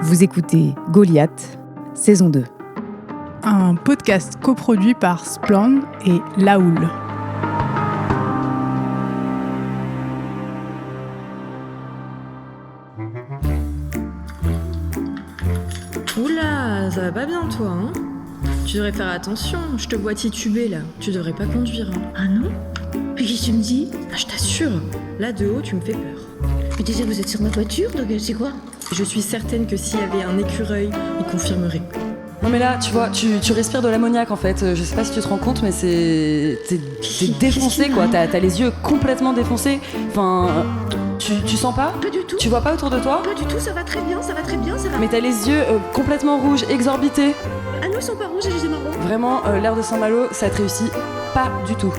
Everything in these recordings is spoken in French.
Vous écoutez Goliath, saison 2. Un podcast coproduit par Splan et La Houle. Oula, ça va pas bien toi, hein? Tu devrais faire attention, je te vois tituber là, tu devrais pas conduire. Hein. Ah non? Mais qu'est-ce que tu me dis? Ah, je t'assure, là de haut tu me fais peur. Mais déjà vous êtes sur ma voiture, donc c'est quoi? Je suis certaine que s'il y avait un écureuil, il confirmerait. Non mais là, tu vois, tu respires de l'ammoniac en fait. Je sais pas si tu te rends compte, mais t'es défoncé quoi. T'as les yeux complètement défoncés. Enfin, tu sens pas? Pas du tout. Tu vois pas autour de toi? Pas du tout, ça va très bien, ça va. Mais t'as les yeux complètement rouges, exorbités. Ah non, ils sont pas rouges, j'ai les yeux marrons. Vraiment, l'air de Saint-Malo, ça te réussit pas du tout.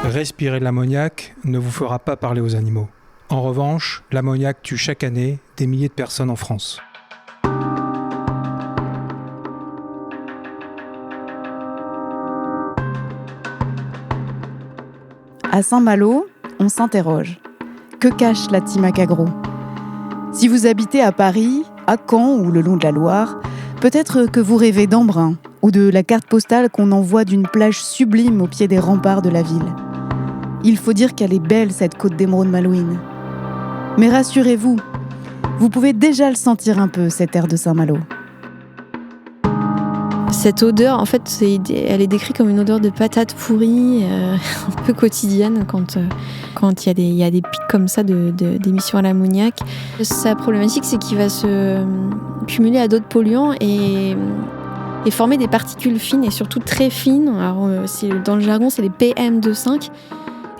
Respirer l'ammoniac ne vous fera pas parler aux animaux. En revanche, l'ammoniac tue chaque année des milliers de personnes en France. À Saint-Malo, on s'interroge. Que cache la Timac Agro ? Si vous habitez à Paris, à Caen ou le long de la Loire, peut-être que vous rêvez d'Embrun ou de la carte postale qu'on envoie d'une plage sublime au pied des remparts de la ville. Il faut dire qu'elle est belle, cette côte d'émeraude malouine. Mais rassurez-vous, vous pouvez déjà le sentir un peu, cette air de Saint-Malo. Cette odeur, en fait, elle est décrite comme une odeur de patates pourries, un peu quotidienne quand il y a des pics comme ça d'émissions à l'ammoniac. Sa problématique, c'est qu'il va se cumuler à d'autres polluants et former des particules fines et surtout très fines. Alors, dans le jargon, c'est les PM2,5.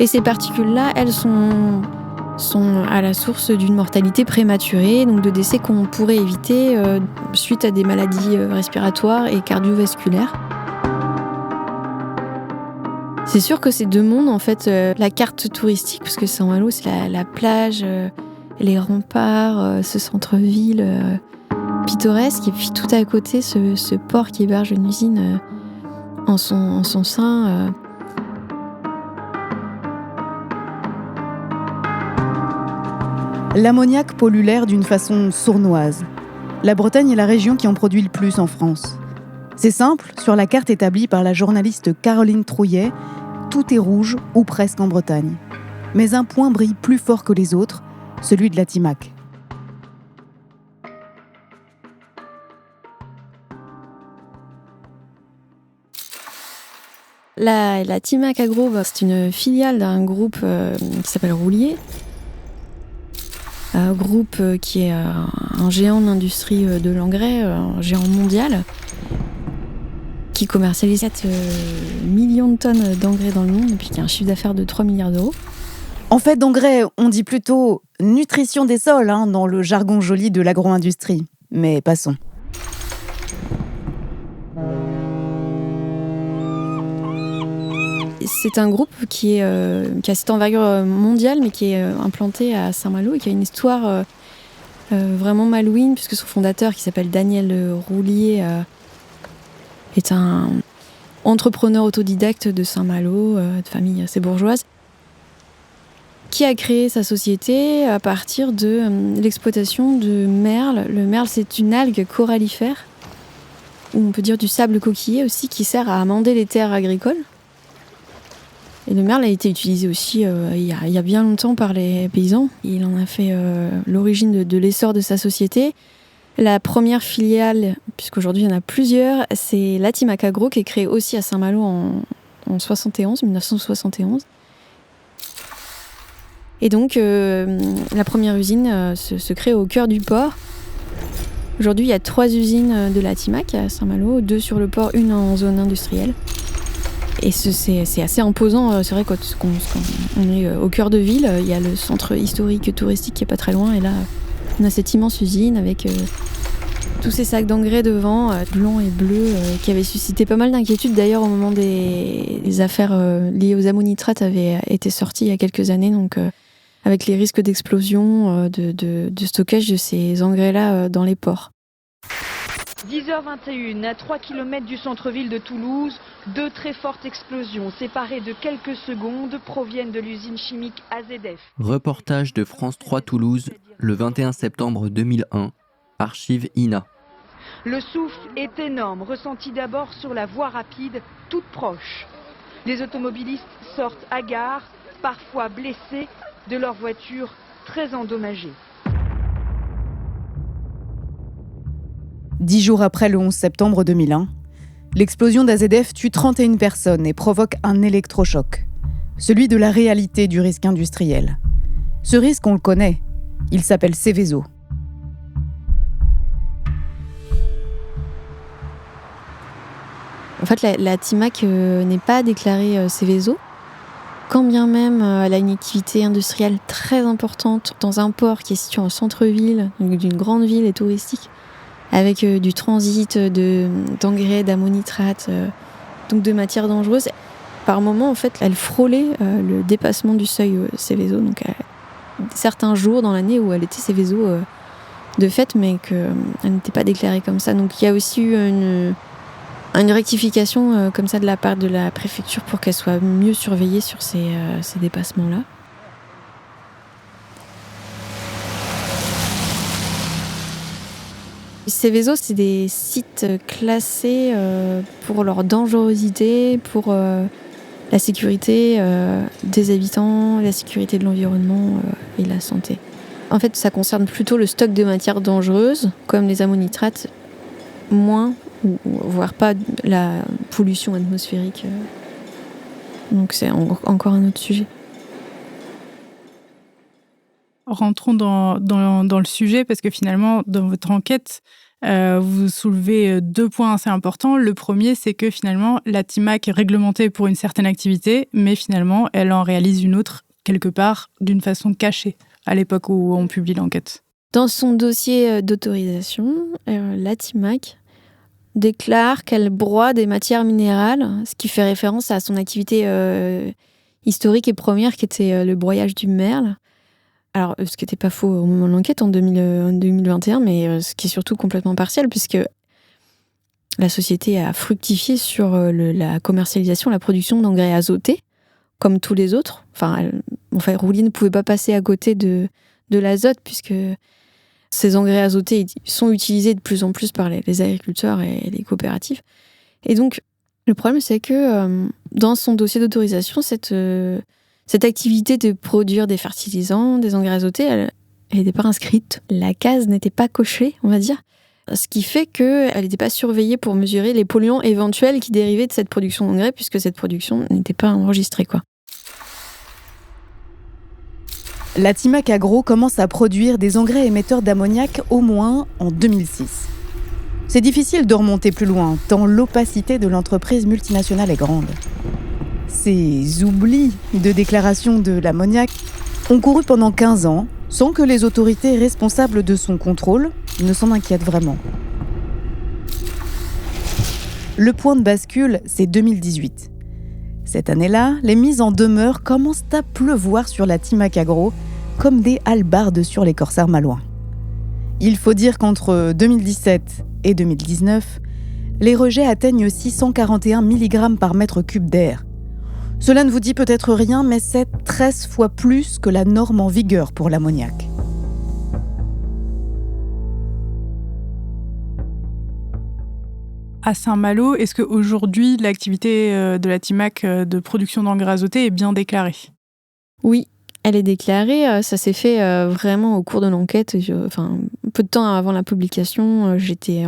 Et ces particules-là, elles sont à la source d'une mortalité prématurée, donc de décès qu'on pourrait éviter suite à des maladies respiratoires et cardiovasculaires. C'est sûr que ces deux mondes, en fait, la carte touristique, parce que Saint-Malo, c'est la plage, les remparts, ce centre-ville pittoresque, et puis tout à côté, ce port qui héberge une usine en son sein. L'ammoniac pollue l'air d'une façon sournoise. La Bretagne est la région qui en produit le plus en France. C'est simple, sur la carte établie par la journaliste Caroline Trouillet, tout est rouge ou presque en Bretagne. Mais un point brille plus fort que les autres, celui de la Timac. La Timac Agro, c'est une filiale d'un groupe qui s'appelle Roulier. Un groupe qui est un géant de l'industrie de l'engrais, un géant mondial, qui commercialise 7 millions de tonnes d'engrais dans le monde et puis qui a un chiffre d'affaires de 3 milliards d'euros. En fait, d'engrais, on dit plutôt nutrition des sols, dans le jargon joli de l'agro-industrie. Mais passons. C'est un groupe qui a cette envergure mondiale, mais qui est implanté à Saint-Malo et qui a une histoire vraiment malouine, puisque son fondateur, qui s'appelle Daniel Roulier, est un entrepreneur autodidacte de Saint-Malo, de famille assez bourgeoise, qui a créé sa société à partir de l'exploitation de merle. Le merle, c'est une algue corallifère, ou on peut dire du sable coquillé aussi, qui sert à amender les terres agricoles. Et le merle a été utilisé aussi il y a bien longtemps par les paysans. Il en a fait l'origine de l'essor de sa société. La première filiale, puisqu'aujourd'hui il y en a plusieurs, c'est la Timac Agro, qui est créée aussi à Saint-Malo en 1971. Et donc la première usine se crée au cœur du port. Aujourd'hui il y a 3 usines de la Timac à Saint-Malo, 2 sur le port, une en zone industrielle. Et c'est assez imposant, c'est vrai qu'on est au cœur de ville, il y a le centre historique touristique qui est pas très loin, et là on a cette immense usine avec tous ces sacs d'engrais devant, blancs et bleus, qui avaient suscité pas mal d'inquiétudes d'ailleurs au moment des affaires liées aux ammonitrates avaient été sorties il y a quelques années, donc avec les risques d'explosion, de stockage de ces engrais-là dans les ports. 10h21, à 3 km du centre-ville de Toulouse, 2 très fortes explosions séparées de quelques secondes proviennent de l'usine chimique AZF. Reportage de France 3 Toulouse, le 21 septembre 2001, Archives INA. Le souffle est énorme, ressenti d'abord sur la voie rapide, toute proche. Les automobilistes sortent hagards, parfois blessés, de leur voiture très endommagée. 10 jours après le 11 septembre 2001, l'explosion d'AZF tue 31 personnes et provoque un électrochoc, celui de la réalité du risque industriel. Ce risque, on le connaît, il s'appelle Seveso. En fait, la Timac n'est pas déclarée Seveso, quand bien même elle a une activité industrielle très importante dans un port qui est situé en centre-ville, d'une grande ville et touristique, avec du transit d'engrais, d'ammonitrate, donc de matières dangereuses. Par moment, en fait, elle frôlait le dépassement du seuil Seveso. Donc, certains jours dans l'année où elle était Seveso de fait, mais qu'elle n'était pas déclarée comme ça. Donc, il y a aussi eu une rectification comme ça de la part de la préfecture pour qu'elle soit mieux surveillée sur ces dépassements-là. Seveso, c'est des sites classés pour leur dangerosité, pour la sécurité des habitants, la sécurité de l'environnement et la santé. En fait, ça concerne plutôt le stock de matières dangereuses, comme les ammonitrates, moins, voire pas la pollution atmosphérique. Donc c'est encore un autre sujet. Rentrons dans le sujet, parce que finalement, dans votre enquête, vous soulevez 2 points assez importants. Le premier, c'est que finalement, la Timac est réglementée pour une certaine activité, mais finalement, elle en réalise une autre, quelque part, d'une façon cachée, à l'époque où on publie l'enquête. Dans son dossier d'autorisation, la Timac déclare qu'elle broie des matières minérales, ce qui fait référence à son activité historique et première, qui était le broyage du merle. Alors, ce qui n'était pas faux au moment de l'enquête, en 2021, mais ce qui est surtout complètement partiel, puisque la société a fructifié sur la commercialisation, la production d'engrais azotés, comme tous les autres. Enfin, Roulier ne pouvait pas passer à côté de l'azote, puisque ces engrais azotés sont utilisés de plus en plus par les agriculteurs et les coopératives. Et donc, le problème, c'est que dans son dossier d'autorisation, cette activité de produire des fertilisants, des engrais azotés, elle n'était pas inscrite. La case n'était pas cochée, on va dire. Ce qui fait qu'elle n'était pas surveillée pour mesurer les polluants éventuels qui dérivaient de cette production d'engrais, puisque cette production n'était pas enregistrée, quoi. La Timac Agro commence à produire des engrais émetteurs d'ammoniac au moins en 2006. C'est difficile de remonter plus loin, tant l'opacité de l'entreprise multinationale est grande. Ces oublis de déclaration de l'ammoniac ont couru pendant 15 ans, sans que les autorités responsables de son contrôle ne s'en inquiètent vraiment. Le point de bascule, c'est 2018. Cette année-là, les mises en demeure commencent à pleuvoir sur la Timac Agro, comme des hallebardes sur les corsaires malouins. Il faut dire qu'entre 2017 et 2019, les rejets atteignent 641 mg par mètre cube d'air. Cela ne vous dit peut-être rien, mais c'est 13 fois plus que la norme en vigueur pour l'ammoniac. À Saint-Malo, est-ce qu'aujourd'hui, l'activité de la Timac de production d'engrais azotés est bien déclarée ? Oui, elle est déclarée. Ça s'est fait vraiment au cours de l'enquête. Peu de temps avant la publication, j'étais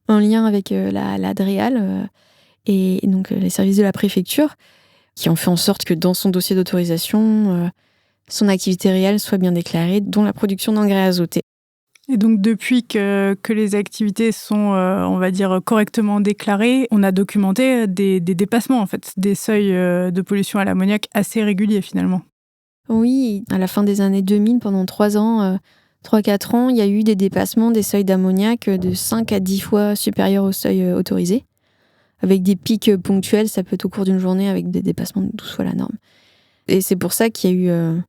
en lien avec la DREAL et donc les services de la préfecture, qui ont fait en sorte que dans son dossier d'autorisation, son activité réelle soit bien déclarée, dont la production d'engrais azotés. Et donc, depuis que les activités sont, on va dire, correctement déclarées, on a documenté des dépassements, en fait, des seuils de pollution à l'ammoniac assez réguliers, finalement. Oui, à la fin des années 2000, pendant 3 ans, 3-4 ans, il y a eu des dépassements des seuils d'ammoniac de 5 à 10 fois supérieurs au seuil autorisé. Avec des pics ponctuels, ça peut être au cours d'une journée avec des dépassements de 12 fois la norme. Et c'est pour ça qu'il y a eu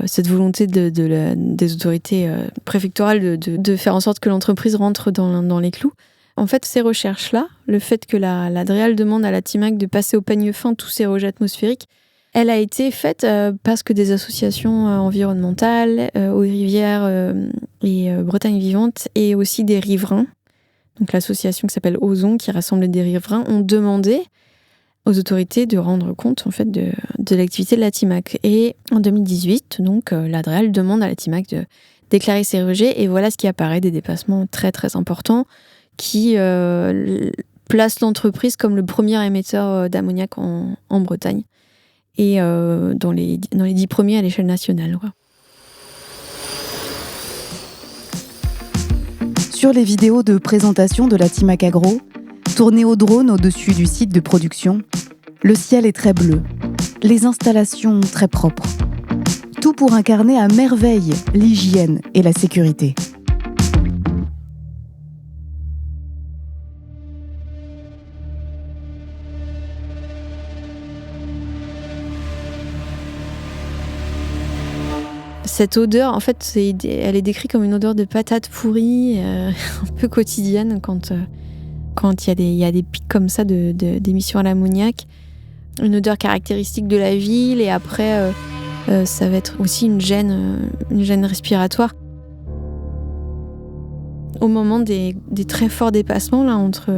cette volonté des autorités préfectorales de faire en sorte que l'entreprise rentre dans les clous. En fait, ces recherches-là, le fait que la DREAL demande à la Timac de passer au peigne fin tous ces rejets atmosphériques, Elle a été faite parce que des associations environnementales, Eaux et Rivières et Bretagne Vivante, et aussi des riverains, donc l'association qui s'appelle Ozon, qui rassemble des riverains, ont demandé aux autorités de rendre compte en fait de l'activité de la TIMAC. Et en 2018, donc la DREAL demande à la TIMAC de déclarer ses rejets, et voilà ce qui apparaît, des dépassements très très importants qui placent l'entreprise comme le premier émetteur d'ammoniac en Bretagne, et dans les 10 premiers à l'échelle nationale. Ouais. Sur les vidéos de présentation de la TIMAC Agro, tournées au drone au-dessus du site de production, le ciel est très bleu, les installations très propres. Tout pour incarner à merveille l'hygiène et la sécurité. Cette odeur, en fait, elle est décrite comme une odeur de patates pourries, un peu quotidienne quand il y a des pics comme ça d'émissions à l'ammoniac. Une odeur caractéristique de la ville, et après, ça va être aussi une gêne respiratoire. Au moment des très forts dépassements, là, entre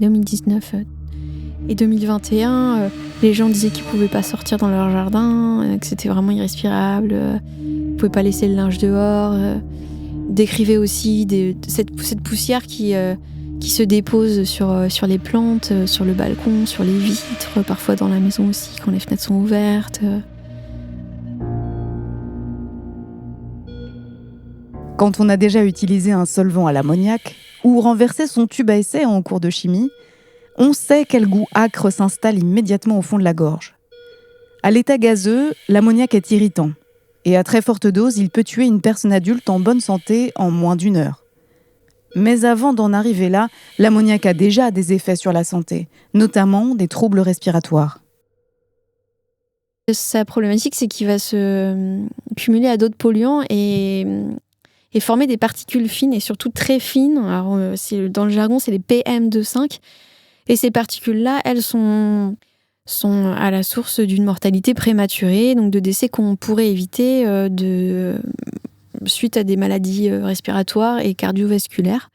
2019 et 2021, les gens disaient qu'ils ne pouvaient pas sortir dans leur jardin, que c'était vraiment irrespirable, ils ne pouvaient pas laisser le linge dehors. Décrivaient aussi cette poussière qui se dépose sur les plantes, sur le balcon, sur les vitres, parfois dans la maison aussi, quand les fenêtres sont ouvertes. Quand on a déjà utilisé un solvant à l'ammoniac ou renversé son tube à essai en cours de chimie, on sait quel goût âcre s'installe immédiatement au fond de la gorge. À l'état gazeux, l'ammoniac est irritant. Et à très forte dose, il peut tuer une personne adulte en bonne santé en moins d'1 heure. Mais avant d'en arriver là, l'ammoniac a déjà des effets sur la santé, notamment des troubles respiratoires. Sa problématique, c'est qu'il va se cumuler à d'autres polluants et former des particules fines, et surtout très fines. Alors, dans le jargon, c'est les PM2,5. Et ces particules-là, elles sont à la source d'une mortalité prématurée, donc de décès qu'on pourrait éviter suite à des maladies respiratoires et cardiovasculaires.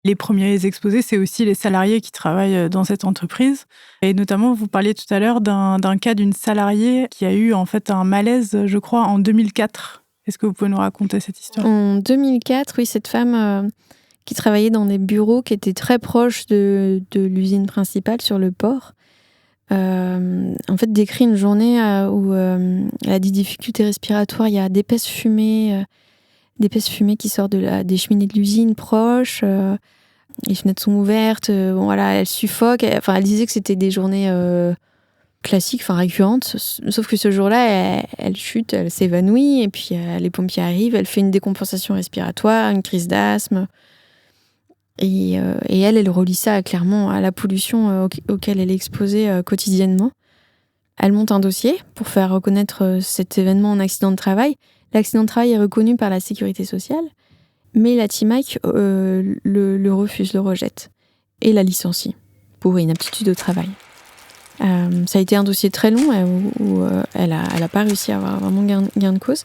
Les premiers exposés, c'est aussi les salariés qui travaillent dans cette entreprise. Et notamment, vous parliez tout à l'heure d'un cas d'une salariée qui a eu en fait un malaise, je crois, en 2004. Est-ce que vous pouvez nous raconter cette histoire ? En 2004, oui, cette femme qui travaillait dans des bureaux qui étaient très proches de l'usine principale sur le port, en fait, décrit une journée où elle a des difficultés respiratoires. Il y a d'épaisses fumées qui sortent des cheminées de l'usine proches. Les fenêtres sont ouvertes. Voilà, elle suffoque. Elle disait que c'était des journées classiques, récurrentes. Sauf que ce jour-là, elle chute, elle s'évanouit. Et puis les pompiers arrivent. Elle fait une décompensation respiratoire, une crise d'asthme. Et elle relie ça clairement à la pollution auquel elle est exposée quotidiennement. Elle monte un dossier pour faire reconnaître cet événement en accident de travail. L'accident de travail est reconnu par la sécurité sociale, mais la TIMAC le refuse, le rejette, et la licencie pour inaptitude au travail. Ça a été un dossier très long où elle a pas réussi à avoir vraiment gain de cause.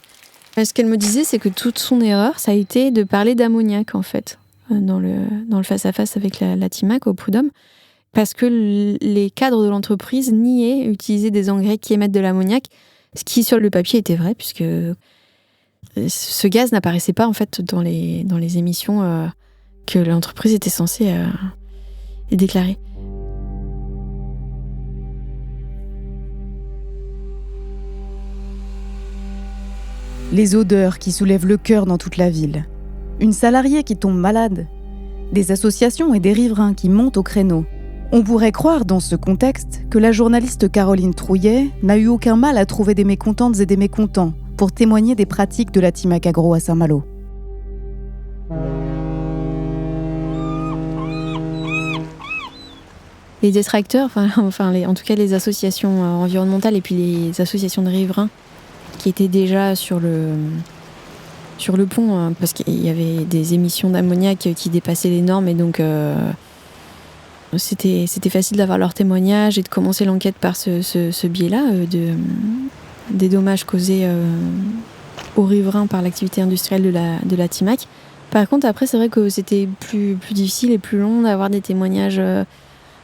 Ce qu'elle me disait, c'est que toute son erreur, ça a été de parler d'ammoniac, en fait, dans le face-à-face avec la TIMAC au Prud'homme, parce que les cadres de l'entreprise niaient utiliser des engrais qui émettent de l'ammoniac, ce qui sur le papier était vrai, puisque ce gaz n'apparaissait pas en fait dans les émissions que l'entreprise était censée déclarer. Les odeurs qui soulèvent le cœur dans toute la ville. Une salariée qui tombe malade. Des associations et des riverains qui montent au créneau. On pourrait croire dans ce contexte que la journaliste Caroline Trouillet n'a eu aucun mal à trouver des mécontentes et des mécontents pour témoigner des pratiques de la TIMAC Agro à Saint-Malo. Les détracteurs, en tout cas les associations environnementales et puis les associations de riverains qui étaient déjà sur le pont, parce qu'il y avait des émissions d'ammoniac qui dépassaient les normes, et donc c'était facile d'avoir leur témoignage et de commencer l'enquête par ce biais-là, des dommages causés aux riverains par l'activité industrielle de la Timac. Par contre, après, c'est vrai que c'était plus difficile et plus long d'avoir des témoignages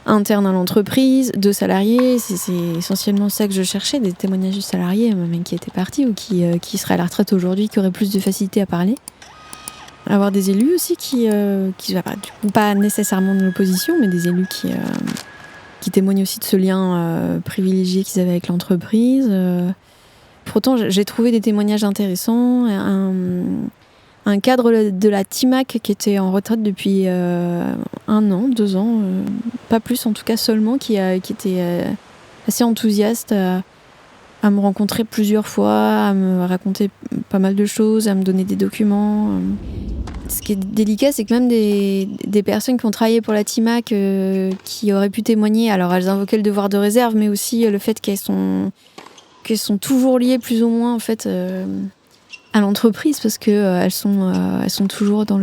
internes à l'entreprise, de salariés. C'est essentiellement ça que je cherchais, des témoignages de salariés, même qui étaient partis ou qui seraient à la retraite aujourd'hui, qui auraient plus de facilité à parler. Avoir des élus aussi qui pas nécessairement de l'opposition, mais des élus qui témoignent aussi de ce lien privilégié qu'ils avaient avec l'entreprise. Pourtant, j'ai trouvé des témoignages intéressants. Un cadre de la Timac qui était en retraite depuis 1 an, 2 ans, pas plus en tout cas seulement, qui était assez enthousiaste à me rencontrer plusieurs fois, à me raconter pas mal de choses, à me donner des documents. Ce qui est délicat, c'est que même des personnes qui ont travaillé pour la Timac, qui auraient pu témoigner, alors elles invoquaient le devoir de réserve, mais aussi le fait qu'elles sont toujours liées plus ou moins en fait à l'entreprise, parce que elles sont toujours dans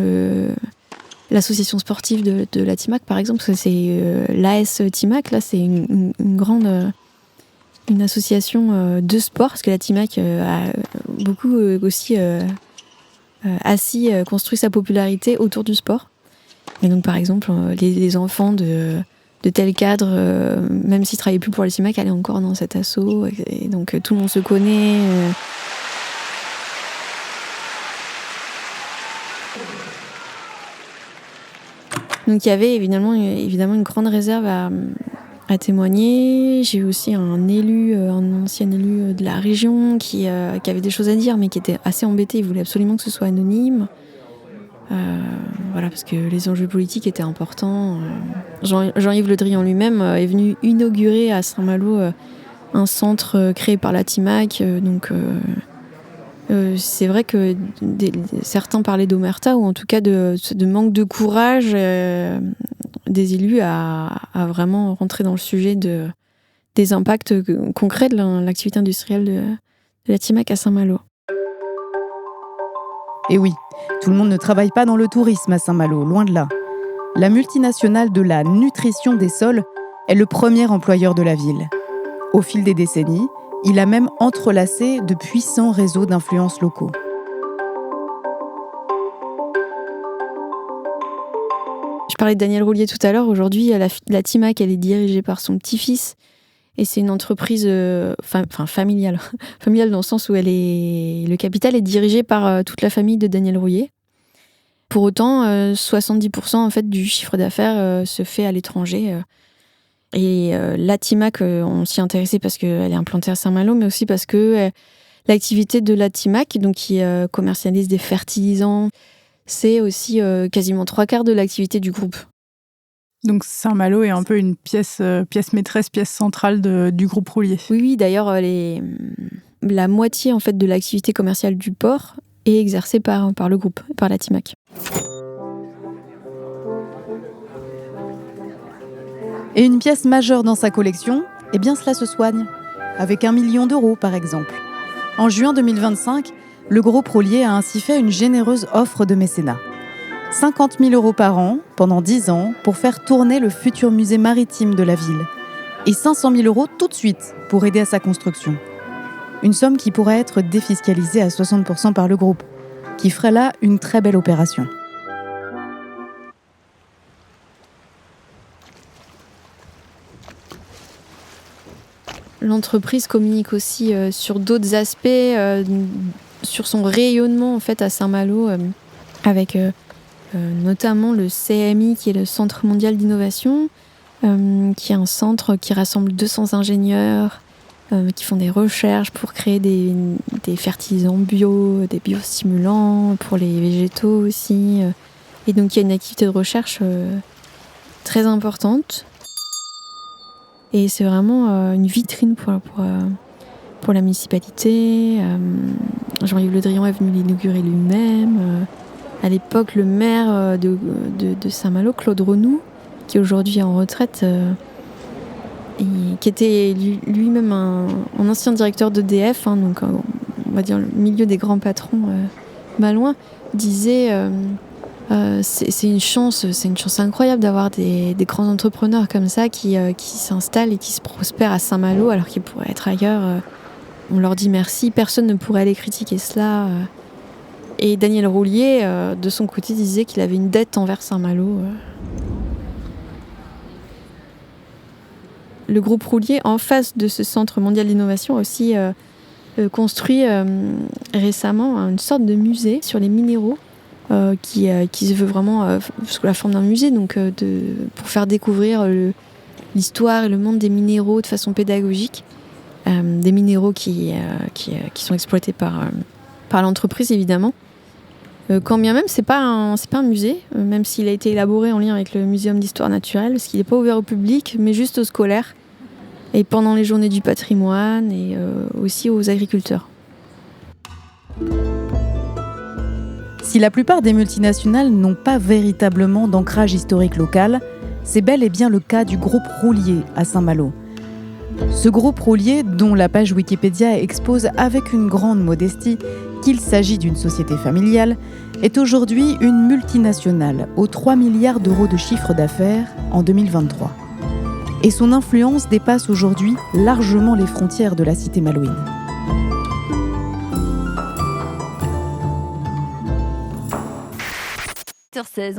l'association sportive de la Timac, par exemple, parce que c'est l'AS Timac, là c'est une grande une association de sport, parce que la Timac a beaucoup aussi construit sa popularité autour du sport. Et donc par exemple les enfants de tel cadre, même s'ils ne travaillaient plus pour la Timac, allaient encore dans cet asso, et donc tout le monde se connaît. Donc il y avait évidemment une grande réserve à témoigner. J'ai eu aussi un ancien élu de la région qui avait des choses à dire, mais qui était assez embêté. Il voulait absolument que ce soit anonyme. Voilà, parce que les enjeux politiques étaient importants. Jean-Yves Le Drian lui-même est venu inaugurer à Saint-Malo un centre créé par la Timac. Donc c'est vrai que certains parlaient d'omerta, ou en tout cas de manque de courage des élus à vraiment rentrer dans le sujet des impacts concrets de l'activité industrielle de la Timac à Saint-Malo. Et oui, tout le monde ne travaille pas dans le tourisme à Saint-Malo, loin de là. La multinationale de la nutrition des sols est le premier employeur de la ville. Au fil des décennies, il a même entrelacé de puissants réseaux d'influence locaux. Je parlais de Daniel Roulier tout à l'heure. Aujourd'hui, la Timac, elle est dirigée par son petit-fils. Et c'est une entreprise familiale. Familiale dans le sens où le capital est dirigé par toute la famille de Daniel Roulier. Pour autant, 70% en fait, du chiffre d'affaires se fait à l'étranger. Et la Timac, on s'y intéressait parce qu'elle est implantée à Saint-Malo, mais aussi parce que l'activité de la Timac, donc qui commercialise des fertilisants, c'est aussi quasiment 3/4 de l'activité du groupe. Donc Saint-Malo est un peu une pièce maîtresse, pièce centrale du groupe Roulier. Oui, d'ailleurs, la moitié en fait, de l'activité commerciale du port est exercée par le groupe, par la Timac. Et une pièce majeure dans sa collection, eh bien cela se soigne, avec 1 million d'euros par exemple. En juin 2025, le groupe Roulier a ainsi fait une généreuse offre de mécénat. 50 000 euros par an, pendant 10 ans, pour faire tourner le futur musée maritime de la ville. Et 500 000 euros tout de suite, pour aider à sa construction. Une somme qui pourrait être défiscalisée à 60% par le groupe, qui ferait là une très belle opération. L'entreprise communique aussi sur d'autres aspects, sur son rayonnement en fait, à Saint-Malo, avec notamment le CMI, qui est le Centre mondial d'innovation, qui est un centre qui rassemble 200 ingénieurs qui font des recherches pour créer des fertilisants bio, des biostimulants pour les végétaux aussi. Et donc il y a une activité de recherche très importante. Et c'est vraiment une vitrine pour la municipalité. Jean-Yves Le Drian est venu l'inaugurer lui-même. À l'époque, le maire de Saint-Malo, Claude Renou, qui aujourd'hui est en retraite, et qui était lui-même un ancien directeur d'EDF, donc on va dire le milieu des grands patrons malouins, disait c'est une chance incroyable d'avoir des grands entrepreneurs comme ça qui s'installent et qui se prospèrent à Saint-Malo alors qu'ils pourraient être ailleurs. On leur dit merci, personne ne pourrait aller critiquer cela. Et Daniel Roulier, de son côté, disait qu'il avait une dette envers Saint-Malo. Le groupe Roulier, en face de ce centre mondial d'innovation, a aussi construit récemment une sorte de musée sur les minéraux qui se veut vraiment sous la forme d'un musée, donc pour faire découvrir l'histoire et le monde des minéraux de façon pédagogique, des minéraux qui sont exploités par l'entreprise évidemment. Quand bien même c'est pas un musée, même s'il a été élaboré en lien avec le Muséum d'histoire naturelle, parce qu'il n'est pas ouvert au public, mais juste aux scolaires, et pendant les journées du patrimoine, et aussi aux agriculteurs. Si la plupart des multinationales n'ont pas véritablement d'ancrage historique local, c'est bel et bien le cas du groupe Roulier à Saint-Malo. Ce groupe Roulier, dont la page Wikipédia expose avec une grande modestie qu'il s'agit d'une société familiale, est aujourd'hui une multinationale aux 3 milliards d'euros de chiffre d'affaires en 2023. Et son influence dépasse aujourd'hui largement les frontières de la cité malouine.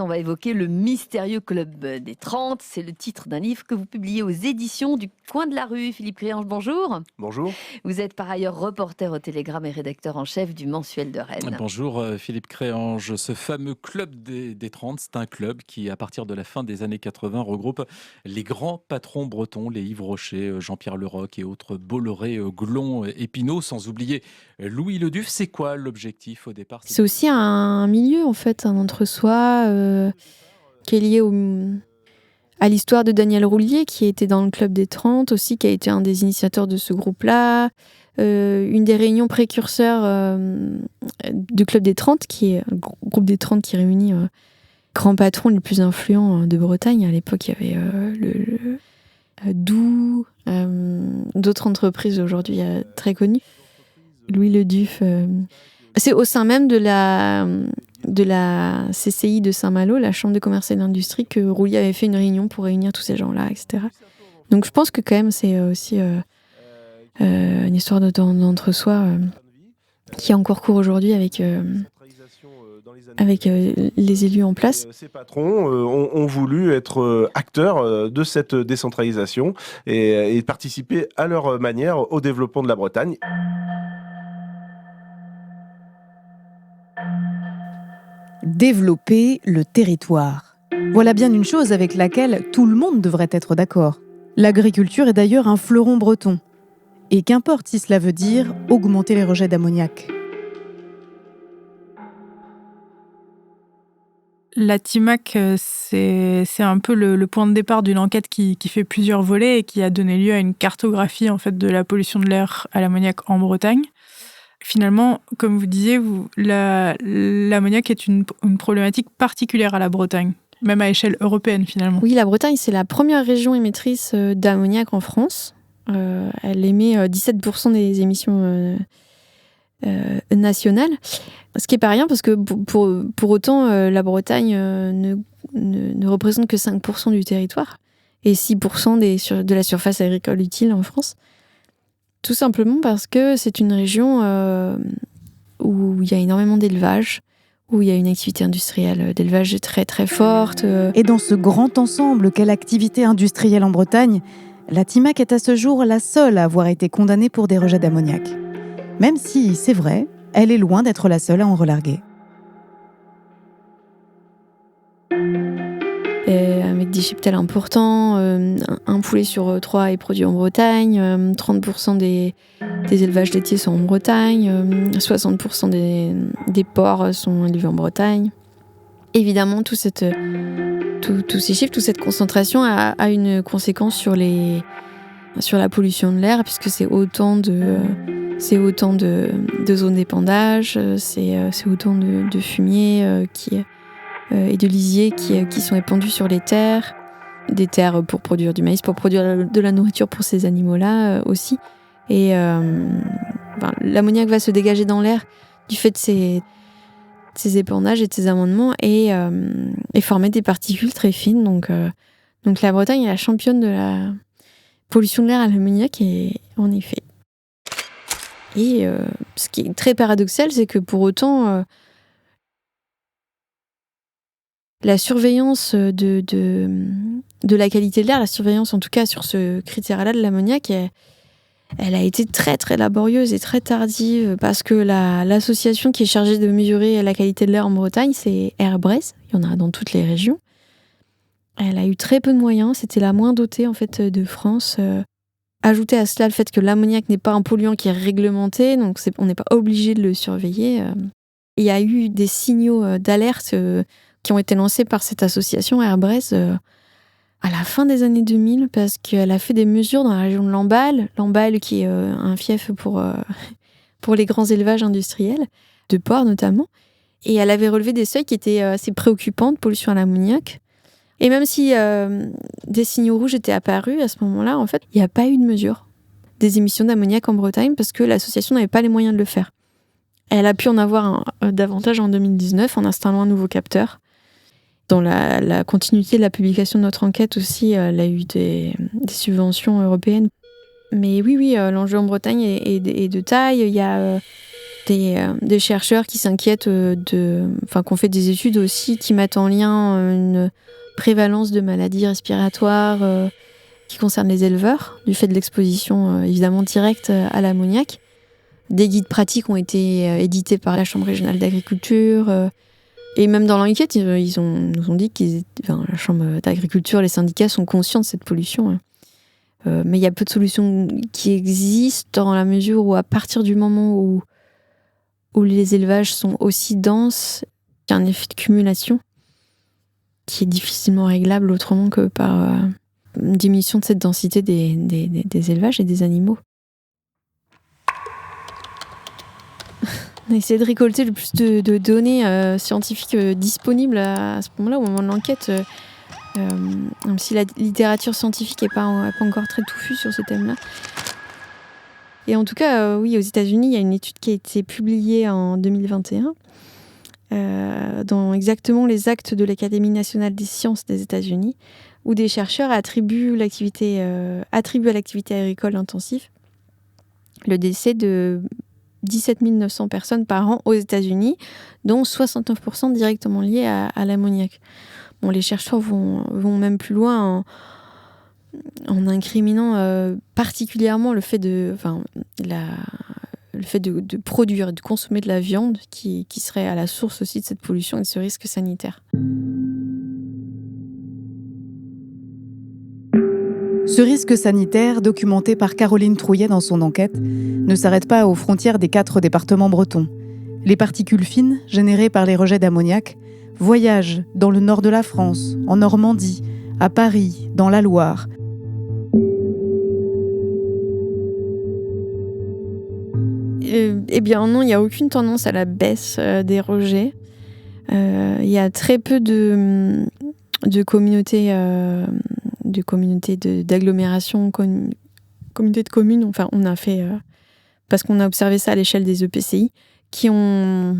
On va évoquer le mystérieux club des 30. C'est le titre d'un livre que vous publiez aux éditions du Coin de la Rue. Philippe Créange, bonjour. Bonjour. Vous êtes par ailleurs reporter au Télégramme et rédacteur en chef du Mensuel de Rennes. Bonjour Philippe Créange. Ce fameux club des 30, c'est un club qui, à partir de la fin des années 80, regroupe les grands patrons bretons, les Yves Rocher, Jean-Pierre Leroc et autres Bolloré, Glon, Épinot, sans oublier Louis Leduc. C'est quoi l'objectif au départ ? C'est aussi un milieu, en fait, un entre-soi qui est lié à l'histoire de Daniel Roulier, qui était dans le club des 30 aussi, qui a été un des initiateurs de ce groupe-là. Une des réunions précurseurs du club des 30, qui est un groupe des 30 qui réunit grands patrons les plus influents de Bretagne. À l'époque, il y avait le Doux, d'autres entreprises aujourd'hui très connues. Louis Leduc. C'est au sein même de la CCI de Saint-Malo, la Chambre de commerce et d'industrie, que Roulier avait fait une réunion pour réunir tous ces gens-là, etc. Donc je pense que quand même c'est aussi une histoire d'entre-soi qui est en cours aujourd'hui avec les élus en place. Ces patrons ont voulu être acteurs de cette décentralisation et participer à leur manière au développement de la Bretagne. Développer le territoire. Voilà bien une chose avec laquelle tout le monde devrait être d'accord. L'agriculture est d'ailleurs un fleuron breton. Et qu'importe si cela veut dire augmenter les rejets d'ammoniac. La TIMAC, c'est un peu le point de départ d'une enquête qui fait plusieurs volets et qui a donné lieu à une cartographie en fait, de la pollution de l'air à l'ammoniac en Bretagne. Finalement, comme vous disiez, l'ammoniac est une problématique particulière à la Bretagne, même à échelle européenne finalement. Oui, la Bretagne, c'est la première région émettrice d'ammoniac en France. Elle émet 17% des émissions nationales, ce qui n'est pas rien parce que pour autant, la Bretagne ne représente que 5% du territoire et 6% de la surface agricole utile en France. Tout simplement parce que c'est une région où il y a énormément d'élevage, où il y a une activité industrielle d'élevage très très forte. Et dans ce grand ensemble qu'est l'activité industrielle en Bretagne, la TIMAC est à ce jour la seule à avoir été condamnée pour des rejets d'ammoniac. Même si, c'est vrai, elle est loin d'être la seule à en relarguer. Avec des cheptels importants, un poulet sur 3 est produit en Bretagne, 30% des élevages laitiers sont en Bretagne, 60% des porcs sont élevés en Bretagne. Évidemment, tous ces chiffres, toute cette concentration a une conséquence sur la pollution de l'air, puisque c'est autant de zones d'épandage, c'est autant de fumier et de lisiers qui sont épandus sur les terres, des terres pour produire du maïs, pour produire de la nourriture pour ces animaux-là aussi. Et l'ammoniac va se dégager dans l'air du fait de ces épandages et de ces amendements et formaient des particules très fines. Donc la Bretagne est la championne de la pollution de l'air à l'ammoniac, en effet. Et ce qui est très paradoxal, c'est que pour autant, la surveillance de la qualité de l'air, la surveillance en tout cas sur ce critère-là de l'ammoniac, elle a été très très laborieuse et très tardive parce que l'association qui est chargée de mesurer la qualité de l'air en Bretagne, c'est Airbres. Il y en a dans toutes les régions. Elle a eu très peu de moyens. C'était la moins dotée en fait de France. Ajouter à cela le fait que l'ammoniac n'est pas un polluant qui est réglementé, donc on n'est pas obligé de le surveiller. Il y a eu des signaux d'alerte qui ont été lancés par cette association Airbres à la fin des années 2000, parce qu'elle a fait des mesures dans la région de Lamballe qui est un fief pour les grands élevages industriels, de porcs notamment. Et elle avait relevé des seuils qui étaient assez préoccupants de pollution à l'ammoniac. Et même si des signaux rouges étaient apparus à ce moment-là, en fait, il n'y a pas eu de mesure des émissions d'ammoniac en Bretagne parce que l'association n'avait pas les moyens de le faire. Elle a pu en avoir davantage en 2019 en installant un nouveau capteur. Dans la continuité de la publication de notre enquête aussi, elle a eu des subventions européennes. Mais oui, l'enjeu en Bretagne est de taille. Il y a des chercheurs qui s'inquiètent qu'on fait des études aussi qui mettent en lien une prévalence de maladies respiratoires qui concernent les éleveurs, du fait de l'exposition évidemment directe à l'ammoniac. Des guides pratiques ont été édités par la Chambre régionale d'agriculture. Et même dans l'enquête, ils nous ont dit la Chambre d'agriculture, les syndicats sont conscients de cette pollution. Mais il y a peu de solutions qui existent dans la mesure où, à partir du moment où les élevages sont aussi denses, il y a un effet de cumulation qui est difficilement réglable autrement que par une diminution de cette densité des élevages et des animaux. On a essayé de récolter le plus de données scientifiques disponibles à ce moment-là, au moment de l'enquête, même si la littérature scientifique n'est pas encore très touffue sur ce thème-là. Et en tout cas, oui, aux États-Unis, il y a une étude qui a été publiée en 2021 dans exactement les actes de l'Académie nationale des sciences des États-Unis, où des chercheurs attribuent à l'activité agricole intensive le décès de 17 900 personnes par an aux États-Unis, dont 69% directement liés à l'ammoniac. Bon, les chercheurs vont même plus loin en incriminant particulièrement le fait de produire et de consommer de la viande qui serait à la source aussi de cette pollution et de ce risque sanitaire. Ce risque sanitaire, documenté par Caroline Trouillet dans son enquête, ne s'arrête pas aux frontières des 4 départements bretons. Les particules fines, générées par les rejets d'ammoniac, voyagent dans le nord de la France, en Normandie, à Paris, dans la Loire. Eh bien non, il n'y a aucune tendance à la baisse des rejets. Il y a très peu de communautés d'agglomération, communautés de communes, enfin on a fait, parce qu'on a observé ça à l'échelle des EPCI, qui ont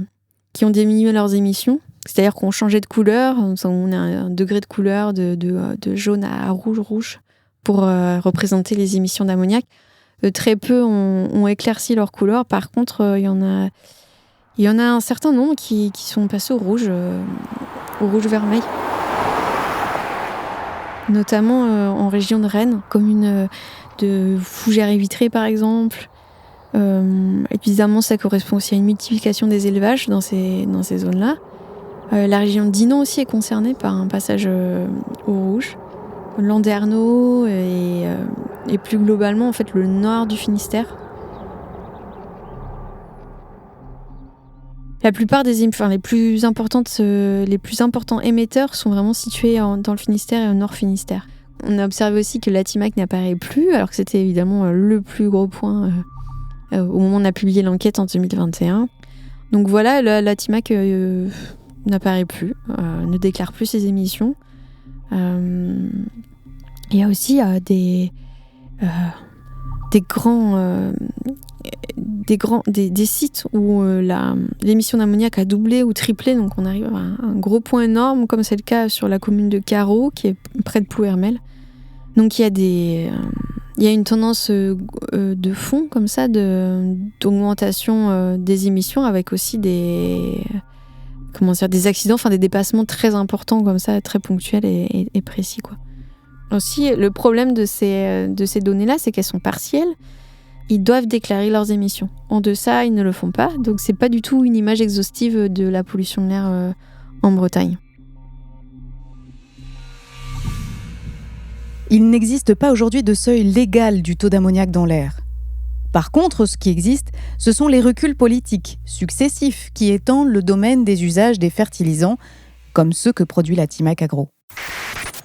diminué leurs émissions, c'est-à-dire qu'on changeait de couleur, on a un degré de couleur de jaune à rouge pour représenter les émissions d'ammoniac. Très peu ont éclairci leur couleur, par contre il y en a un certain nombre qui sont passés au rouge vermeil. Notamment en région de Rennes, commune de Fougères et Vitré par exemple. Évidemment, ça correspond aussi à une multiplication des élevages dans ces zones-là. La région de Dinan aussi est concernée par un passage au rouge. Landerneau et plus globalement en fait le nord du Finistère. La plupart les plus importants émetteurs sont vraiment situés dans le Finistère et au Nord Finistère. On a observé aussi que l'Atimac n'apparaît plus, alors que c'était évidemment le plus gros point au moment où on a publié l'enquête en 2021. Donc voilà, l'Atimac n'apparaît plus, ne déclare plus ses émissions. Il y a aussi des grands des sites où l'émission d'ammoniac a doublé ou triplé, donc on arrive à un gros point énorme, comme c'est le cas sur la commune de Carreau, qui est près de Plouermel. Donc il y a une tendance de fond comme ça, d'augmentation des émissions, avec aussi des accidents, enfin des dépassements très importants comme ça, très ponctuels et précis, quoi. Aussi, le problème de ces données-là, c'est qu'elles sont partielles. Ils doivent déclarer leurs émissions. En deçà, ils ne le font pas, donc c'est pas du tout une image exhaustive de la pollution de l'air en Bretagne. Il n'existe pas aujourd'hui de seuil légal du taux d'ammoniac dans l'air. Par contre, ce qui existe, ce sont les reculs politiques successifs qui étendent le domaine des usages des fertilisants, comme ceux que produit la Timac Agro.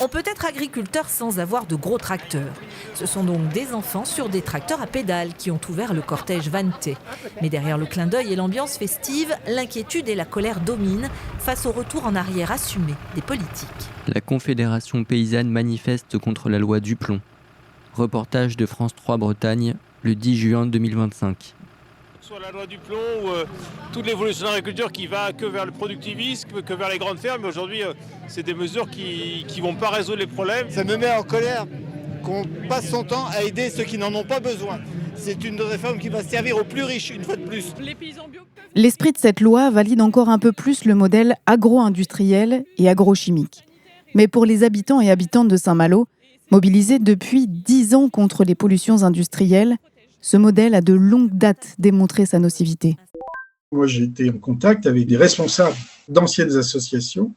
On peut être agriculteur sans avoir de gros tracteurs. Ce sont donc des enfants sur des tracteurs à pédales qui ont ouvert le cortège vanté. Mais derrière le clin d'œil et l'ambiance festive, l'inquiétude et la colère dominent face au retour en arrière assumé des politiques. La Confédération paysanne manifeste contre la loi Duplon. Reportage de France 3 Bretagne, le 10 juin 2025. Sur la loi Duplon, où toute l'évolution de l'agriculture qui va que vers le productivisme, que vers les grandes fermes. Mais aujourd'hui, c'est des mesures qui ne vont pas résoudre les problèmes. Ça me met en colère qu'on passe son temps à aider ceux qui n'en ont pas besoin. C'est une réforme qui va servir aux plus riches, une fois de plus. L'esprit de cette loi valide encore un peu plus le modèle agro-industriel et agrochimique. Mais pour les habitants et habitantes de Saint-Malo, mobilisés depuis 10 ans contre les pollutions industrielles, ce modèle a de longue date démontré sa nocivité. Moi, j'ai été en contact avec des responsables d'anciennes associations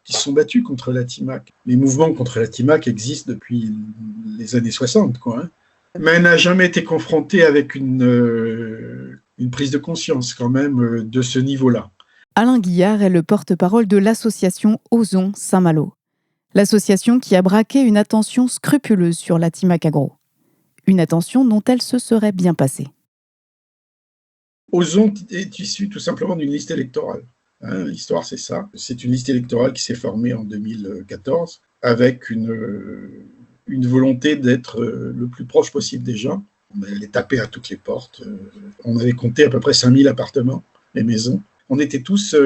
qui se sont battus contre la Timac. Les mouvements contre la Timac existent depuis les années 60, quoi. Mais elle n'a jamais été confrontée avec une prise de conscience, quand même, de ce niveau-là. Alain Guillard est le porte-parole de l'association Ozon Saint-Malo. L'association qui a braqué une attention scrupuleuse sur la Timac Agro. Une attention dont elle se serait bien passée. Ozon est issu tout simplement d'une liste électorale. L'histoire, c'est ça. C'est une liste électorale qui s'est formée en 2014 avec une volonté d'être le plus proche possible des gens. On allait taper à toutes les portes. On avait compté à peu près 5000 appartements et maisons. On était tous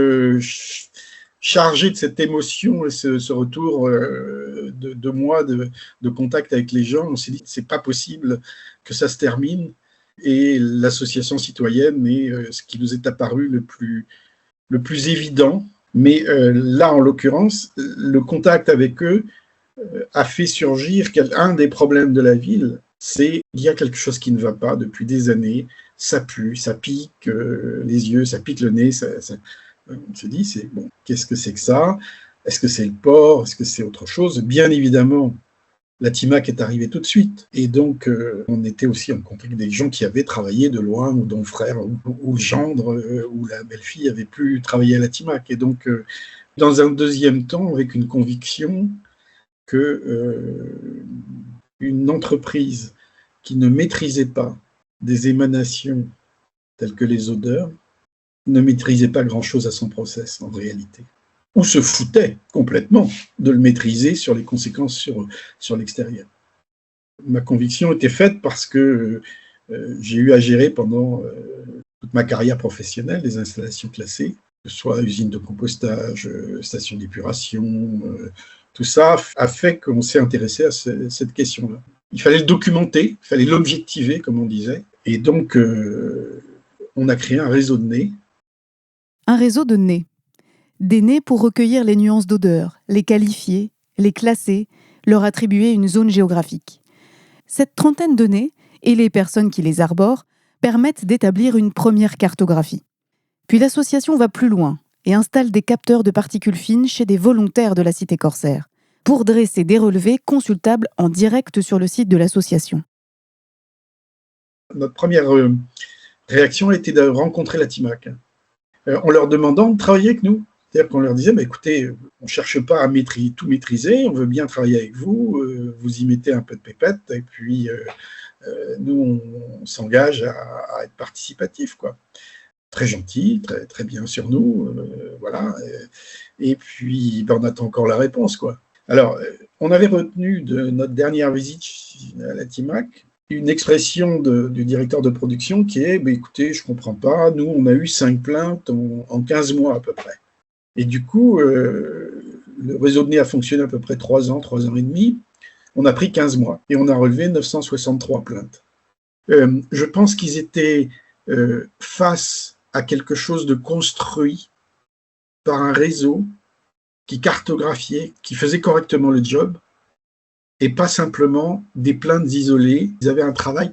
chargés de cette émotion et ce retour de 2 mois de contact avec les gens. On s'est dit que c'est pas possible que ça se termine. Et l'association citoyenne est ce qui nous est apparu le plus évident. Mais là, en l'occurrence, le contact avec eux a fait surgir un des problèmes de la ville. C'est qu'il y a quelque chose qui ne va pas depuis des années. Ça pue, ça pique les yeux, ça pique le nez. On se dit, qu'est-ce que c'est que ça? Est-ce que c'est le porc? Est-ce que c'est autre chose? Bien évidemment, la Timac est arrivée tout de suite. Et donc, on était aussi en contact avec des gens qui avaient travaillé de loin, ou dont le frère, ou le gendre, ou la belle-fille avait pu travailler à la Timac. Et donc, dans un deuxième temps, avec une conviction que une entreprise qui ne maîtrisait pas des émanations telles que les odeurs, ne maîtrisait pas grand-chose à son process, en réalité. Ou se foutait complètement de le maîtriser sur les conséquences sur l'extérieur. Ma conviction était faite parce que j'ai eu à gérer pendant toute ma carrière professionnelle des installations classées, que ce soit usine de compostage, station d'épuration, tout ça a fait qu'on s'est intéressé à cette question-là. Il fallait le documenter, il fallait l'objectiver, comme on disait, et donc on a créé un réseau de nez. Un réseau de nez. Des nez pour recueillir les nuances d'odeur, les qualifier, les classer, leur attribuer une zone géographique. Cette trentaine de nez, et les personnes qui les arborent, permettent d'établir une première cartographie. Puis l'association va plus loin et installe des capteurs de particules fines chez des volontaires de la cité corsaire, pour dresser des relevés consultables en direct sur le site de l'association. Notre première réaction a été de rencontrer la Timac, en leur demandant de travailler avec nous. C'est-à-dire qu'on leur disait, écoutez, on ne cherche pas à tout maîtriser, on veut bien travailler avec vous, vous y mettez un peu de pépette, et puis nous, on s'engage à être participatif, quoi. Très gentil, très, très bien sur nous, voilà. Et puis, on attend encore la réponse, quoi. Alors, on avait retenu de notre dernière visite à la Timac une expression du directeur de production qui est écoutez, je ne comprends pas, nous on a eu 5 plaintes en 15 mois à peu près. Et du coup, le réseau de nez a fonctionné à peu près 3 ans et demi. On a pris 15 mois et on a relevé 963 plaintes. Je pense qu'ils étaient face à quelque chose de construit par un réseau qui cartographiait, qui faisait correctement le job, et pas simplement des plaintes isolées. Ils avaient un travail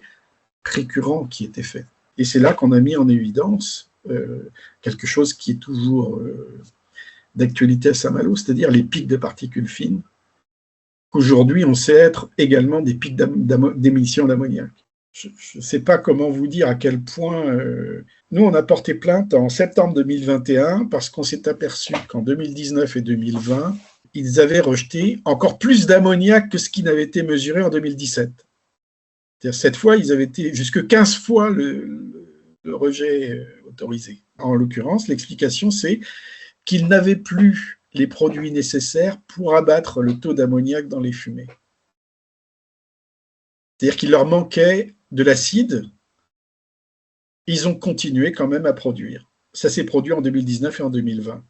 récurrent qui était fait. Et c'est là qu'on a mis en évidence quelque chose qui est toujours d'actualité à Saint-Malo, c'est-à-dire les pics de particules fines, qu'aujourd'hui on sait être également des pics d'émission d'ammoniac. Je ne sais pas comment vous dire à quel point... Nous, on a porté plainte en septembre 2021 parce qu'on s'est aperçu qu'en 2019 et 2020, ils avaient rejeté encore plus d'ammoniac que ce qui n'avait été mesuré en 2017. C'est-à-dire, cette fois, ils avaient été jusque 15 fois le rejet autorisé. En l'occurrence, l'explication, c'est qu'ils n'avaient plus les produits nécessaires pour abattre le taux d'ammoniac dans les fumées. C'est-à-dire qu'il leur manquait de l'acide. Ils ont continué quand même à produire. Ça s'est produit en 2019 et en 2020.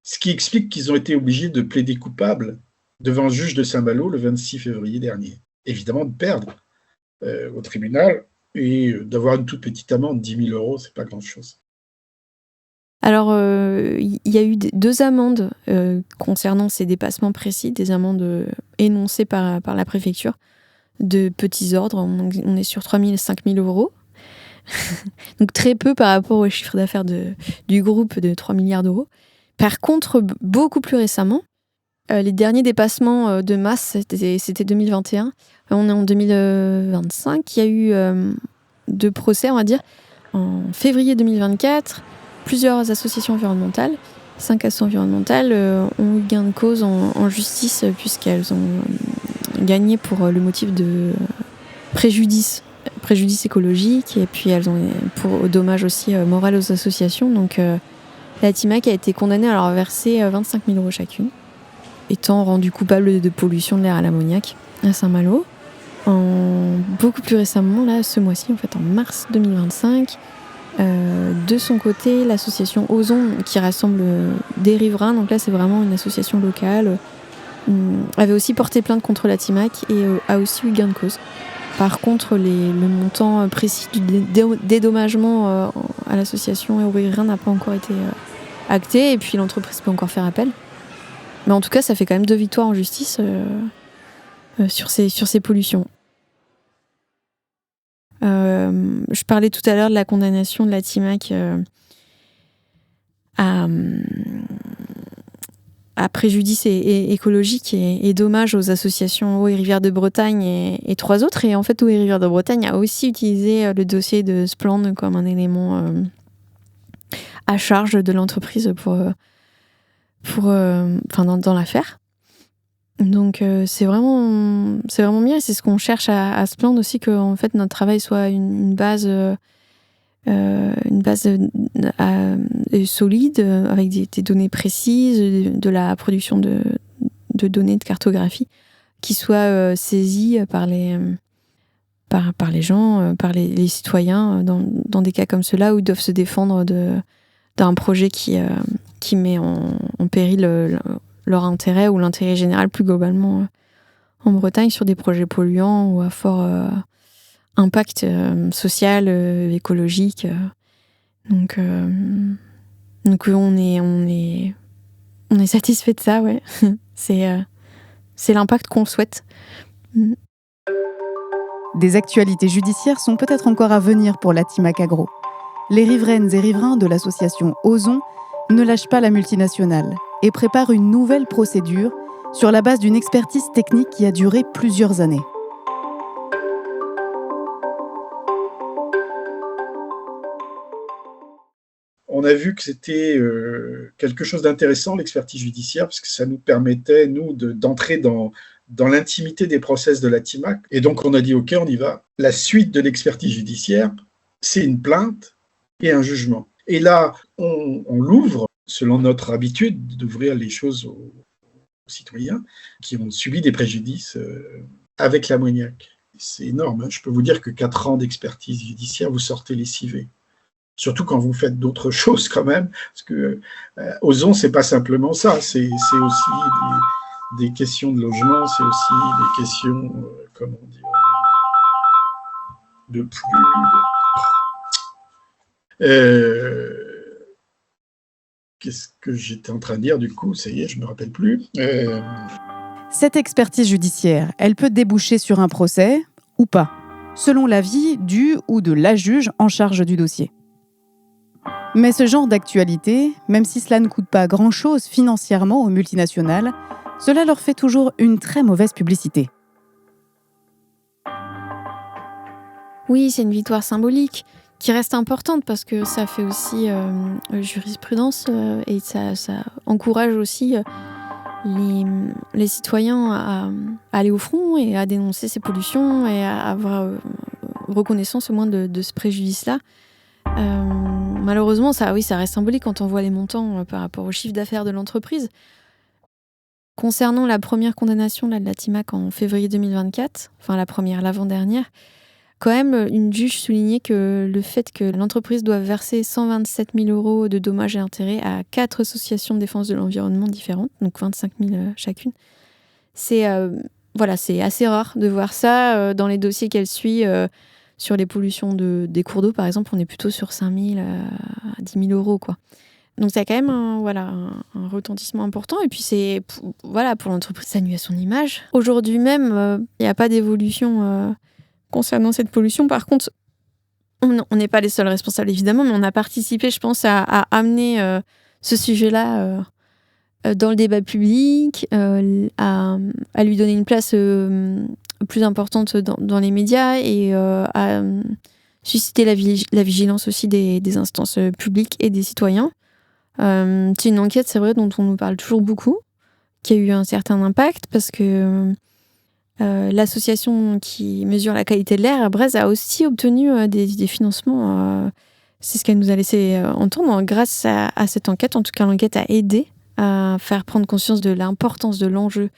Ce qui explique qu'ils ont été obligés de plaider coupable devant le juge de Saint-Malo le 26 février dernier. Évidemment, de perdre au tribunal et d'avoir une toute petite amende, 10 000 €, c'est pas grand-chose. Alors, il y a eu 2 amendes concernant ces dépassements précis, des amendes énoncées par la préfecture, de petits ordres. On est sur 3 000 et 5 000 €. Donc très peu par rapport au chiffre d'affaires du groupe de 3 milliards d'euros. Par contre, beaucoup plus récemment, les derniers dépassements de masse, c'était 2021. On est en 2025. Il y a eu 2 procès, on va dire. En février 2024, plusieurs associations environnementales, 5 associations environnementales, ont eu gain de cause en justice puisqu'elles ont gagné pour le motif de préjudice écologique, et puis elles ont pour dommage aussi moral aux associations. Donc la TIMAC a été condamnée à leur verser 25 000 € chacune, étant rendue coupable de pollution de l'air à l'ammoniac à Saint-Malo. Beaucoup plus récemment, là, ce mois-ci, en fait, en mars 2025, de son côté, l'association Ozon, qui rassemble des riverains, donc là c'est vraiment une association locale, avait aussi porté plainte contre la TIMAC et a aussi eu gain de cause. Par contre, le montant précis du dédommagement à l'association et aux riverains n'a pas encore été acté, et puis l'entreprise peut encore faire appel. Mais en tout cas, ça fait quand même 2 victoires en justice sur ces pollutions. Je parlais tout à l'heure de la condamnation de la TIMAC à préjudice écologique et dommage aux associations Eau et Rivières de Bretagne et 3 autres. Et en fait, Eau et Rivières de Bretagne a aussi utilisé le dossier de Spland comme un élément à charge de l'entreprise dans l'affaire. Donc c'est vraiment bien, et c'est ce qu'on cherche à Spland aussi, que en fait notre travail soit une base solide, avec des données précises, de la production de données de cartographie qui soient saisies par les gens, par les citoyens dans des cas comme ceux-là où ils doivent se défendre d'un projet qui met en péril leur intérêt ou l'intérêt général plus globalement en Bretagne sur des projets polluants ou à fort impact social, écologique. Donc on est satisfait de ça, ouais. C'est l'impact qu'on souhaite. Des actualités judiciaires sont peut-être encore à venir pour la TIMAC Agro. Les riveraines et riverains de l'association Ozon ne lâchent pas la multinationale et préparent une nouvelle procédure sur la base d'une expertise technique qui a duré plusieurs années. On a vu que c'était quelque chose d'intéressant, l'expertise judiciaire, parce que ça nous permettait, nous, d'entrer dans l'intimité des process de la TIMAC. Et donc, on a dit, OK, on y va. La suite de l'expertise judiciaire, c'est une plainte et un jugement. Et là, on l'ouvre, selon notre habitude, d'ouvrir les choses citoyens qui ont subi des préjudices avec l'ammoniac. C'est énorme, hein. Je peux vous dire que 4 ans d'expertise judiciaire, vous sortez lessivé. Surtout quand vous faites d'autres choses quand même, parce que Ozon, c'est pas simplement ça, c'est aussi des questions de logement, c'est aussi des questions, comment dire, de plus... Qu'est-ce que j'étais en train de dire du coup? Ça y est, je me rappelle plus. Cette expertise judiciaire, elle peut déboucher sur un procès ou pas, selon l'avis du ou de la juge en charge du dossier. Mais ce genre d'actualité, même si cela ne coûte pas grand-chose financièrement aux multinationales, cela leur fait toujours une très mauvaise publicité. Oui, c'est une victoire symbolique qui reste importante parce que ça fait aussi jurisprudence et ça encourage aussi les citoyens à aller au front et à dénoncer ces pollutions et à avoir reconnaissance au moins de ce préjudice-là. Malheureusement, ça reste symbolique quand on voit les montants par rapport au chiffre d'affaires de l'entreprise. Concernant la première condamnation de la TIMAC en février 2024, enfin l'avant-dernière, quand même, une juge soulignait que le fait que l'entreprise doit verser 127 000 € de dommages et intérêts à 4 associations de défense de l'environnement différentes, donc 25 000 chacune, c'est assez rare de voir ça dans les dossiers qu'elle suit. Sur les pollutions des cours d'eau, par exemple, on est plutôt sur 5 000 à 10 000 €, quoi. Donc, ça a quand même un retentissement important. Et puis, pour l'entreprise, ça nuit à son image. Aujourd'hui même, il n'y a pas d'évolution concernant cette pollution. Par contre, on n'est pas les seuls responsables, évidemment, mais on a participé, je pense, à amener ce sujet-là dans le débat public, à lui donner une place plus importante dans les médias et à susciter la vigilance aussi des instances publiques et des citoyens. C'est une enquête, c'est vrai, dont on nous parle toujours beaucoup, qui a eu un certain impact parce que l'association qui mesure la qualité de l'air à Brest a aussi obtenu des financements. C'est ce qu'elle nous a laissé entendre. Grâce à cette enquête, en tout cas, l'enquête a aidé à faire prendre conscience de l'importance de l'enjeu,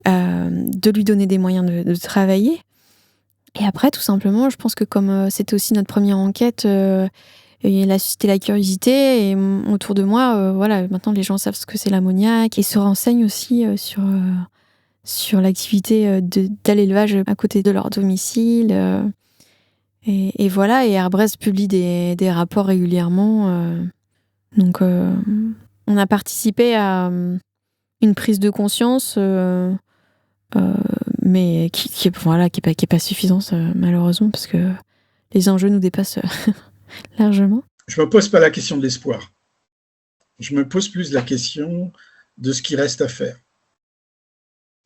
de lui donner des moyens de travailler. Et après, tout simplement, je pense que comme c'était aussi notre première enquête, elle a suscité la curiosité. Et autour de moi, maintenant, les gens savent ce que c'est l'ammoniac et se renseignent aussi sur l'activité de l'élevage à côté de leur domicile. Et voilà, et Airbrest publie des rapports régulièrement. Donc, on a participé à une prise de conscience, mais qui est pas suffisante, malheureusement, parce que les enjeux nous dépassent largement. Je me pose pas la question de l'espoir. Je me pose plus la question de ce qui reste à faire.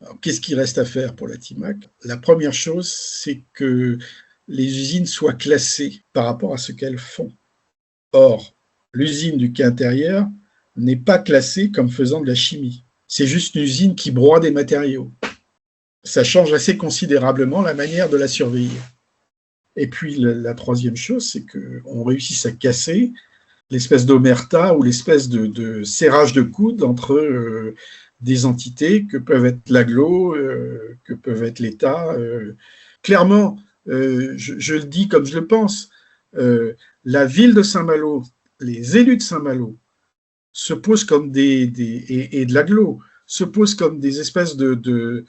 Alors, qu'est-ce qui reste à faire pour la TIMAC? La première chose, c'est que les usines soient classées par rapport à ce qu'elles font. Or, l'usine du quai intérieur n'est pas classée comme faisant de la chimie. C'est juste une usine qui broie des matériaux. Ça change assez considérablement la manière de la surveiller. Et puis, la troisième chose, c'est qu'on réussisse à casser l'espèce d'omerta ou l'espèce de serrage de coude entre des entités que peuvent être l'agglo, que peuvent être l'État. Clairement, je le dis comme je le pense, la ville de Saint-Malo, les élus de Saint-Malo se posent comme et de l'agglo, se posent comme des espèces de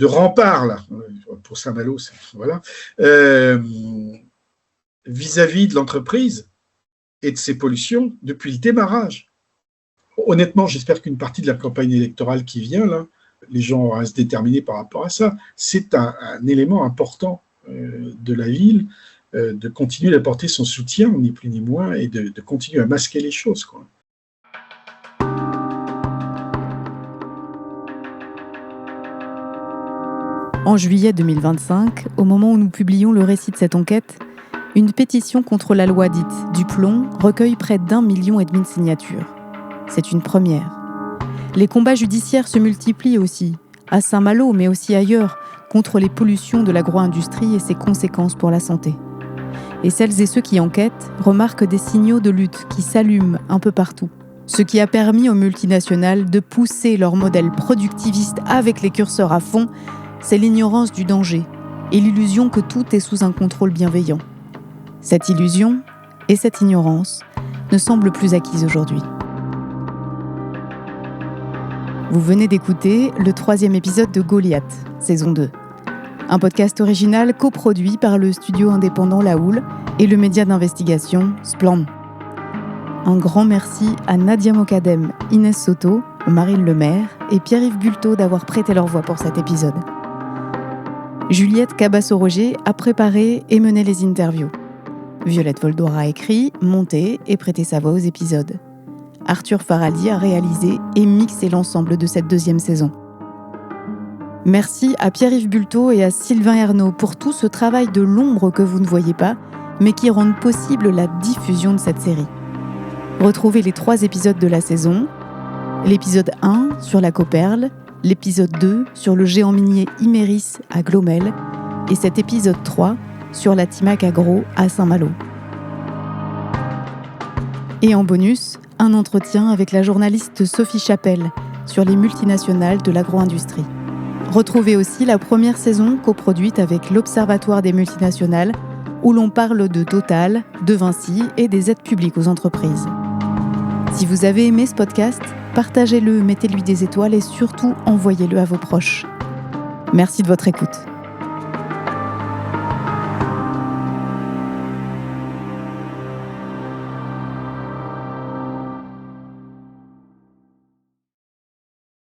remparts, là, pour Saint-Malo, voilà, vis-à-vis de l'entreprise et de ses pollutions depuis le démarrage. Honnêtement, j'espère qu'une partie de la campagne électorale qui vient, là, les gens vont se déterminer par rapport à ça. C'est un élément important de la ville, de continuer d'apporter son soutien, ni plus ni moins, et de continuer à masquer les choses, quoi. En juillet 2025, au moment où nous publions le récit de cette enquête, une pétition contre la loi dite du plomb recueille près d'1,5 million de signatures. C'est une première. Les combats judiciaires se multiplient aussi, à Saint-Malo, mais aussi ailleurs, contre les pollutions de l'agro-industrie et ses conséquences pour la santé. Et celles et ceux qui enquêtent remarquent des signaux de lutte qui s'allument un peu partout, Ce qui a permis aux multinationales de pousser leur modèle productiviste avec les curseurs à fond, c'est l'ignorance du danger et l'illusion que tout est sous un contrôle bienveillant. Cette illusion et cette ignorance ne semblent plus acquises aujourd'hui. Vous venez d'écouter le 3e épisode de Goliath, saison 2. Un podcast original coproduit par le studio indépendant La Houle et le média d'investigation Splan. Un grand merci à Nadia Mokadem, Inès Soto, Marine Lemaire et Pierre-Yves Bulto d'avoir prêté leur voix pour cet épisode. Juliette Cabasso-Roger a préparé et mené les interviews. Violette Voldora a écrit, monté et prêté sa voix aux épisodes. Arthur Farali a réalisé et mixé l'ensemble de cette 2e saison. Merci à Pierre-Yves Bulto et à Sylvain Ernaud pour tout ce travail de l'ombre que vous ne voyez pas, mais qui rendent possible la diffusion de cette série. Retrouvez les 3 épisodes de la saison, l'épisode 1 sur la Cauperle, l'épisode 2 sur le géant minier Imerys à Glomel et cet épisode 3 sur la Timac Agro à Saint-Malo. Et en bonus, un entretien avec la journaliste Sophie Chapelle sur les multinationales de l'agro-industrie. Retrouvez aussi la première saison coproduite avec l'Observatoire des multinationales où l'on parle de Total, de Vinci et des aides publiques aux entreprises. Si vous avez aimé ce podcast, partagez-le, mettez-lui des étoiles et surtout envoyez-le à vos proches. Merci de votre écoute.